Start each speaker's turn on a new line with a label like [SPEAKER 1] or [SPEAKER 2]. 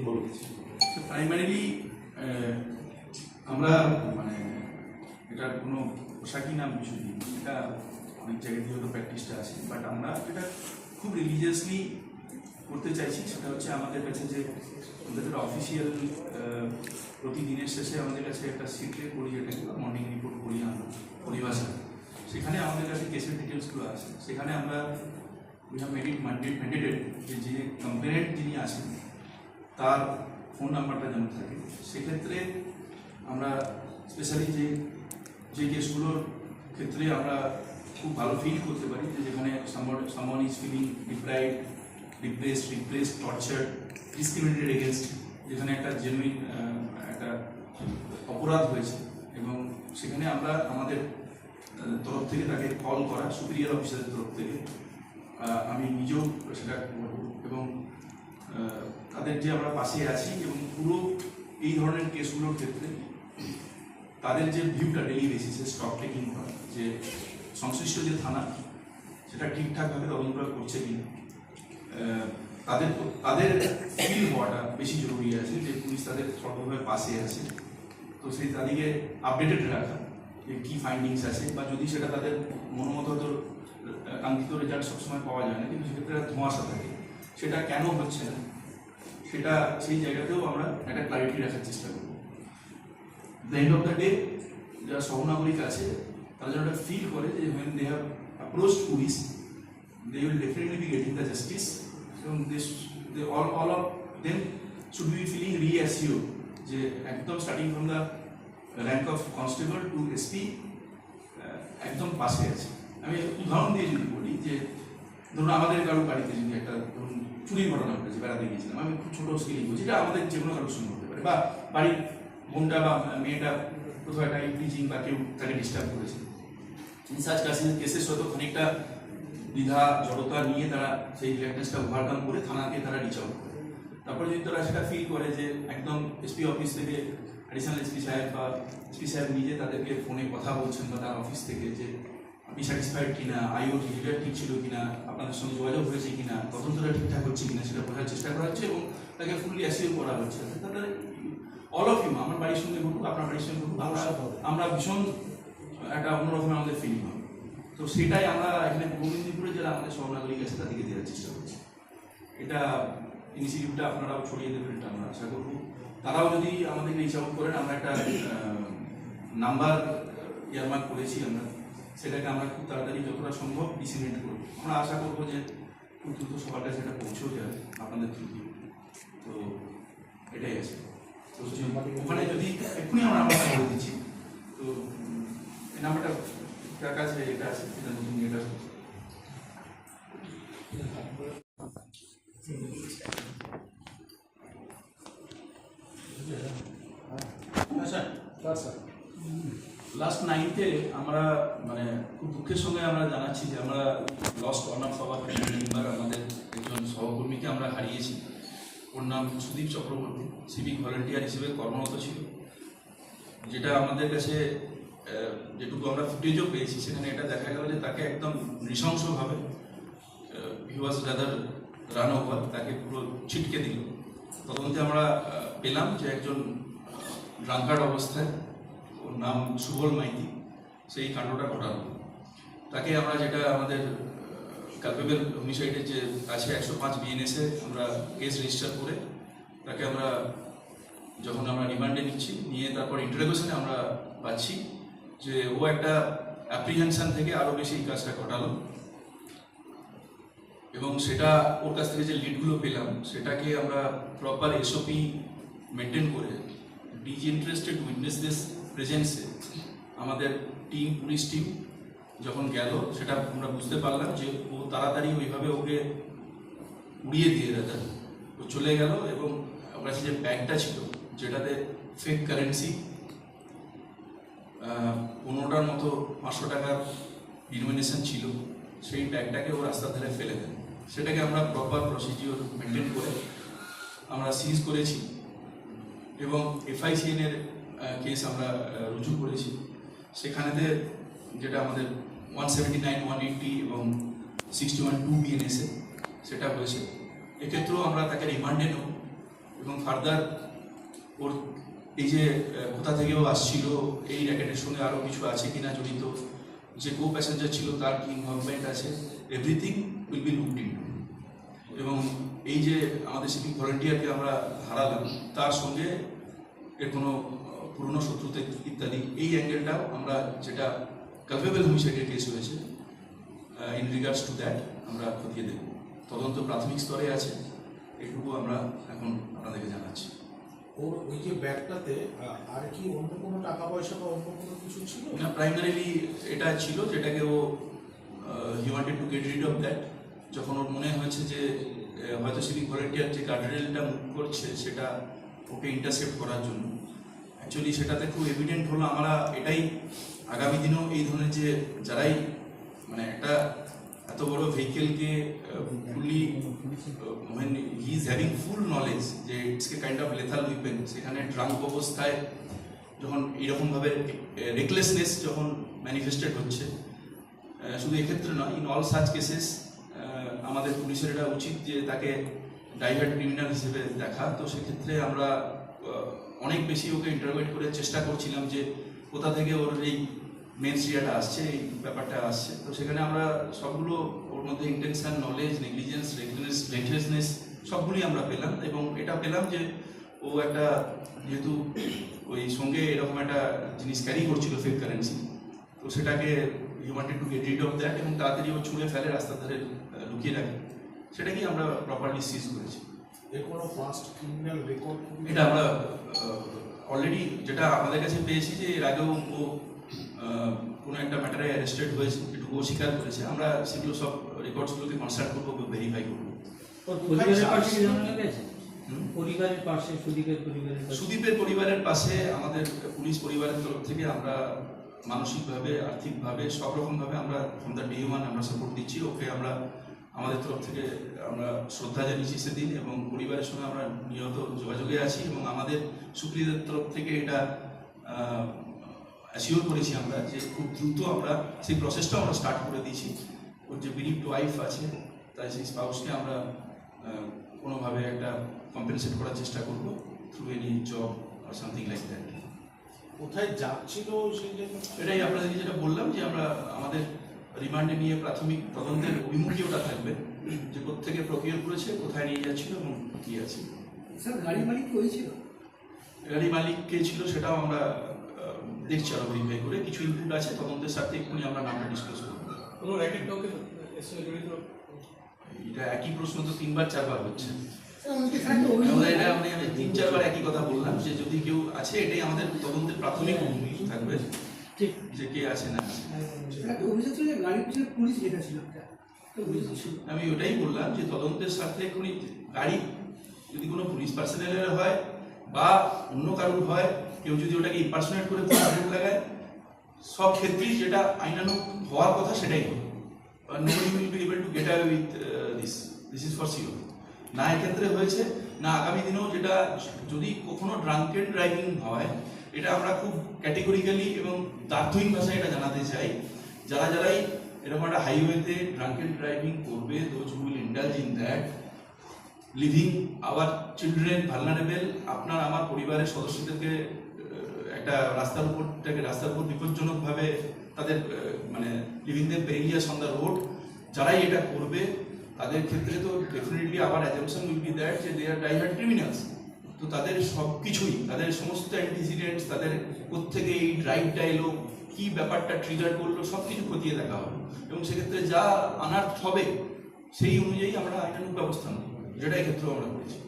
[SPEAKER 1] বলুন।
[SPEAKER 2] প্রাইমারিলি আমরা মানে এটার কোনো পোশাকি নাম কিছু নেই, এটা অনেক জায়গায় দিয়ে হয়তো প্র্যাকটিসটা আছে, বাট আমরা এটা খুব রিলিজিয়াসলি করতে চাইছি। সেটা হচ্ছে আমাদের কাছে যে আমাদের একটা অফিসিয়াল প্রতিদিনের শেষে আমাদের কাছে একটা সিটে করি, যেটাকে মর্নিং রিপোর্ট করি আমরা পরিভাষা। সেখানে আমাদের কাছে কেসের ডিটেলসগুলো আছে। সেখানে আমরা উই হ্যাভ ম্যান্ডেটেড যে কমপ্লেনেন্ট যিনি আছেন তার ফোন নাম্বারটা যেন থাকে। সেক্ষেত্রে আমরা স্পেশালি যে কেসগুলোর ক্ষেত্রে আমরা খুব ভালো ফিল করতে পারি, যে যেখানে someone is feeling deprived, repressed, torture, discriminated against, যেখানে একটা জেনুইন একটা অপরাধ হয়েছে, এবং সেখানে আমরা আমাদের তরফ থেকে তাকে কল করা, সুপিরিয়র অফিসারের তরফ থেকে আমি নিজেও সেটা করব, এবং তাদের যে আমরা পাশে আছি, এবং পুরো এই ধরনের কেসগুলোর ক্ষেত্রে তাদের যে ভিউটা ডেইলি বেসিসে স্টক টেকিং করা, যে সংশ্লিষ্ট যে থানা সেটা ঠিকঠাকভাবে তদন্ত করছে কিনা, তাদের ফিল হওয়াটা বেশি জরুরি আছে, যে পুলিশ তাদের সর্বভাবে পাশে আছে। তো সেই তাদেরকে আপডেটেড রাখা, যে কী ফাইন্ডিংস আছে, বা যদি সেটা তাদের মনোমত কাঙ্ক্ষিত রেজাল্ট সবসময় পাওয়া যায় না, কিন্তু সেক্ষেত্রে ধোঁয়াশা থাকে, সেটা কেন হচ্ছে না, সেটা সেই জায়গাতেও আমরা একটা ক্লারিটি রাখার চেষ্টা করব। The end of the day যারা সহনাগরিক আছে তারা যেন একটা ফিল করে যে when they have approached police they will definitely be getting the justice, এবং they all of them should be feeling reassured যে একদম starting from the rank of constable to SP একদম পাশে আছে। আমি উদাহরণ দিয়ে যদি বলি, যে ধরুন আমাদের কারো বাড়িতে যদি একটা ধরুন চুরির ঘটনা ঘটেছে, বেড়াতে গিয়েছিলাম, আমি খুব ছোটো স্কেলিং বলছি, যেটা আমাদের যে কোনো কারোর সঙ্গে হতে পারে, বা বাড়ির বোনটা বা মেয়েটা কোথাও একটা ইভটিজিং বা কেউ তাকে ডিস্টার্ব করেছে, ইনসার্জ কেসেস হয়তো খানিকটা দ্বিধা জড়তা নিয়ে তারা সেই রিল্যাকনেসটা ওভারকাম করে থানাকে তারা রিচ আউট করে। তারপরে যদি তারা সেটা ফিল করে যে একদম এসপি অফিস থেকে অ্যাডিশনাল এসপি সাহেব বা এসপি সাহেব নিজে তাদেরকে ফোনে কথা বলছেন, বা তার অফিস থেকে যে আপনি স্যাটিসফাইড কিনা, আইওটি রিলেট ঠিক ছিল কিনা, আপনাদের সঙ্গে যোগাযোগ হয়েছে কিনা, তদন্তটা ঠিকঠাক হচ্ছে কিনা, সেটা বোঝার চেষ্টা করা হচ্ছে, এবং তাকে ফুললি অ্যাসিওর করা হচ্ছে। তাহলে অল অফ ইউ, আমার বাড়ির সঙ্গে ঘটুক, আপনার বাড়ির সঙ্গে ঘটুক, আমরা ভীষণ একটা অন্যরকম আমাদের ফিলিং হবে। তো সেটাই আমরা এখানে পূর্ব মেদিনীপুরে যারা আমাদের সহনাগরিক আছে তাদেরকে দেওয়ার চেষ্টা করছি। এটা ইনিশিয়েটিভটা আপনারাও ছড়িয়ে দেবেন, এটা আমরা আশা করব। তারাও যদি আমাদেরকে রিচ আউট করেন, আমরা একটা নাম্বার ইয়ারমার্ক করেছি আমরা, সেটাকে আমরা খুব তাড়াতাড়ি যতটা সম্ভব ডিসিমিনেট করব। আমরা আশা করবো যে খুব দ্রুত সবার কাছে এটা পৌঁছেও যাবে আপনাদের থ্রু দিয়ে। তো এটাই আছে। তো ওখানে যদি এক্ষুনি আমরা নাম্বারটা বলে দিচ্ছি, তো এই নাম্বারটা কার কাছে এটা আছে, এটা নতুন এটা লাস্ট 9th আমরা মানে খুব দুঃখের সঙ্গে আমরা জানাচ্ছি যে আমরা lost one of our member, আমাদের একজন সহকর্মীকে আমরা হারিয়েছি। ওর নাম সুদীপ চক্রবর্তী, সিভিক ভলেন্টিয়ার হিসেবে কর্মরত ছিল। যেটা আমাদের কাছে যেটুকু আমরা ফুটেজও পেয়েছি, সেখানে এটা দেখা গেল যে তাকে একদম নৃশংসভাবে হি ওয়াজ রাদার রান ওভার, তাকে পুরো ছিটকে দিল। তদন্তে আমরা পেলাম যে একজন ড্রাঙ্কার্ড অবস্থায়, ওর নাম সুবল মাইতি, সেই কাণ্ডটা ঘটালো। তাকে আমরা যেটা আমাদের কালপেবল হোমিসাইডের যে আছে 105 বিএনএসে আমরা কেস রেজিস্টার করে তাকে আমরা যখন আমরা রিমান্ডে নিচ্ছি, নিয়ে তারপর ইন্টারোগেশনে আমরা পাচ্ছি যে ও একটা অ্যাপ্রিহেনশন থেকে আরও বেশি কাজটা ঘটালো, এবং সেটা ওর কাছ থেকে যে লিডগুলো পেলাম সেটাকে আমরা প্রপার এসওপি মেনটেন করে ডিসইন্টারেস্টেড উইটনেসদের প্রেজেন্সে আমাদের টিম, পুলিশ টিম যখন গেল, সেটা আমরা বুঝতে পারলাম যে ও তাড়াতাড়ি ওইভাবে ওকে উড়িয়ে দিয়ে দেয়, ও চলে গেল। এবং ওর কাছে যে ব্যাগটা ছিল, যেটাতে ফেক কারেন্সি 15টার মতো 500 টাকার ডিনোমিনেশন ছিল, সেই ব্যাগটাকে ও রাস্তার ধারে ফেলে দেন। সেটাকে আমরা প্রপার প্রসিডিওর মেনটেন করে আমরা সিজ করেছি, এবং এফআইসিএনের কেস আমরা রুজু করেছি। সেখানেতে যেটা আমাদের 179, 180 এবং 61(2) বিএনএসে সেটা হয়েছে। এক্ষেত্রেও আমরা তাকে রিমান্ডে নেব, এবং ফার্দার ওর এই যে কোথা থেকেও আসছিল, এই র্যাকেটের সঙ্গে আরও কিছু আছে কিনা জড়িত, যে কো প্যাসেঞ্জার ছিল তার কি ইনভলভমেন্ট আছে, everything will be looked into. এবং এই যে আমাদের সিভিক ভলেন্টিয়ারকে আমরা হারালাম, তার সঙ্গে এর কোনো পুরনো শত্রুতা ইত্যাদি, এই অ্যাঙ্গেলটাও আমরা, যেটা কালপেবল হোমিসাইডের কেস হয়েছে, ইন রিগার্ডস টু দ্যাট আমরা খতিয়ে দেব। তদন্ত প্রাথমিক স্তরে আছে, এটুকু আমরা এখন আপনাদেরকে জানাচ্ছি।
[SPEAKER 1] ওর ওই যে ব্যাগটাতে আর কি অন্য কোনো টাকা পয়সা বা অন্য কোনো কিছু ছিল
[SPEAKER 2] না, প্রাইমারিলি এটা ছিল যেটাকে ও he wanted to get rid of that. যখন ওর মনে হয়েছে যে হয়তো সিভিক ভলেন্টিয়ার যে গার্ডরেলটা মুভ করছে সেটা ওকে ইন্টারসেপ্ট করার জন্য, অ্যাকচুয়ালি সেটাতে খুব এভিডেন্ট হলো। আমরা এটাই আগামী দিনেও এই ধরনের যে যারাই মানে একটা এত বড় ভেহিকেলকে fully when he is having full knowledge যে it's a kind of lethal weapon, সেখানে ড্রাঙ্ক অবস্থায় যখন এরকমভাবে রেকলেসনেস যখন ম্যানিফেস্টেড হচ্ছে, শুধু এক্ষেত্রে নয়, ইন অল সাচ কেসেস আমাদের পুলিশের এটা উচিত যে তাকে ডাইভার্ট ক্রিমিনাল হিসেবে দেখা। তো সেক্ষেত্রে আমরা অনেক বেশি ওকে ইন্টারোগেট করে চেষ্টা করছিলাম যে কোথা থেকে ওর এই মেন সিরিয়াটা আসছে, এই ব্যাপারটা আসছে। তো সেখানে আমরা সবগুলো ওর মধ্যে ইন্টেনশন, নলেজ, নেগলিজেন্স, রেকলেসনেস সবগুলোই আমরা পেলাম। এবং এটা পেলাম যে ও একটা যেহেতু ওই সঙ্গে এরকম একটা জিনিস ক্যারি করছিল, ফেক কারেন্সি, তো সেটাকে হি wanted to get rid of that এবং তাড়াতাড়ি ও ছুঁড়ে ফেলে, রাস্তার ধারে লুকিয়ে রাখে। সেটাকেই আমরা প্রপারলি সিজ করেছি।
[SPEAKER 1] এর কোনো ফার্স্ট ক্রিমিনাল রেকর্ড?
[SPEAKER 2] এটা আমরা অলরেডি যেটা আমাদের কাছে পেয়েছি যে এর আগেও ও কোনো একটা ম্যাটারে অ্যারেস্টেড হয়েছে, এটুকু ও স্বীকার করেছে। আমরা সেগুলো সব রেকর্ডসগুলোকে কনসাল্ট করবো, ভেরিফাই করবো। সুদীপের পরিবারের পাশে আমাদের পুলিশ পরিবারের তরফ থেকে আমরা মানসিকভাবে, আর্থিকভাবে, সব রকমভাবে আমরা ফ্রম দ্য ডে ওয়ান আমরা সাপোর্ট দিচ্ছি ওকে। আমরা আমাদের তরফ থেকে আমরা শ্রদ্ধা জানিয়েছি সেদিন, এবং পরিবারের সঙ্গে আমরা নিয়ত যোগাযোগে আছি। এবং আমাদের সুপ্রিয়দের তরফ থেকে এটা অ্যাসিওর করেছি আমরা যে খুব দ্রুত আমরা সেই প্রসেসটাও আমরা স্টার্ট করে দিয়েছি। ওর যে বিলিভড ওয়াইফ আছে, তাই সেই স্পাউসকে আমরা কোনোভাবে একটা কম্পেনসেট করার চেষ্টা করব through any job or something like that.
[SPEAKER 1] কোথায় যাচ্ছিল সেই জায়গা?
[SPEAKER 2] এটাই আপনাদেরকে যেটা বললাম যে আমরা আমাদের রিমান্ডে নিয়ে প্রাথমিক তদন্তের অভিমুখী ওটা থাকবে, যে কোত্থেকে প্রক্রিয়া করেছে, কোথায় নিয়ে যাচ্ছিল এবং কি আছে।
[SPEAKER 3] স্যার গাড়ি মালিক হয়েছিল?
[SPEAKER 2] গাড়ি মালিক কে ছিল সেটাও আমরা দেখছি আরো ভেরিফাই করে। কিছু ইনপুট আছে তদন্তের সাথে, এক্ষুনি আমরা নামটা ডিসকাস করবো।
[SPEAKER 3] কোনো র্যাকেট কাউকে জড়িত?
[SPEAKER 2] এটা একই প্রশ্ন তো 3-4বার হচ্ছে।
[SPEAKER 3] অভিযোগ
[SPEAKER 2] এটা আমি 3-4বার একই কথা বললাম যে যদি কেউ আছে, এটাই আমাদের তদন্তের প্রাথমিক অভিমুখী থাকবে,
[SPEAKER 3] ঠিক
[SPEAKER 2] যে কে আছে না আছে।
[SPEAKER 3] অভিযোগ ছিল যে গাড়ির পিছনে পুলিশ লেখা ছিল একটা, অভিযোগ ছিল।
[SPEAKER 2] আমি ওটাই বললাম যে তদন্তের সাথে এক্ষুনি গাড়ি যদি কোনো পুলিশ পার্সোনেলের হয় বা অন্য কারোর হয়, কেউ যদি ওটাকে ইম্পার্সোনেট করে আগুন লাগায়, সব ক্ষেত্রেই যেটা আইনানুগ হওয়ার কথা সেটাই হবে। Nobody will be able to get away with this is for sure. না এক্ষেত্রে হয়েছে, না আগামী দিনেও যেটা যদি কখনো ড্রাঙ্কেন ড্রাইভিং হয়, এটা আমরা খুব ক্যাটেগরিক্যালি এবং দার্থহীন ভাষায় এটা জানাতে চাই, যারাই এরকম একটা হাইওয়েতে ড্রাঙ্কেন ড্রাইভিং করবে, those who will indulge in that, living our children vulnerable, আপনার আমার পরিবারের সদস্যদেরকে একটা রাস্তার উপর বিপজ্জনকভাবে তাদের মানে leaving them perilous on the road, যারাই এটা করবে তাদের ক্ষেত্রে তো ডেফিনেটলি আবার অ্যাজাম্পশন উইল বি দ্যাট যে দে আর ডাইভার্ট ক্রিমিনালস। তো তাদের সব কিছুই, তাদের সমস্ত অ্যান্টিসিডেন্টস, তাদের কোত্থেকে এই ড্রাইভটা এলো, কী ব্যাপারটা ট্রিগার করলো, সব কিছু খতিয়ে দেখা হবে। এবং সেক্ষেত্রে যা আনার্থ হবে সেই অনুযায়ী আমরা আইনানুগ ব্যবস্থা নেব, যেটা এক্ষেত্রেও আমরা করেছি।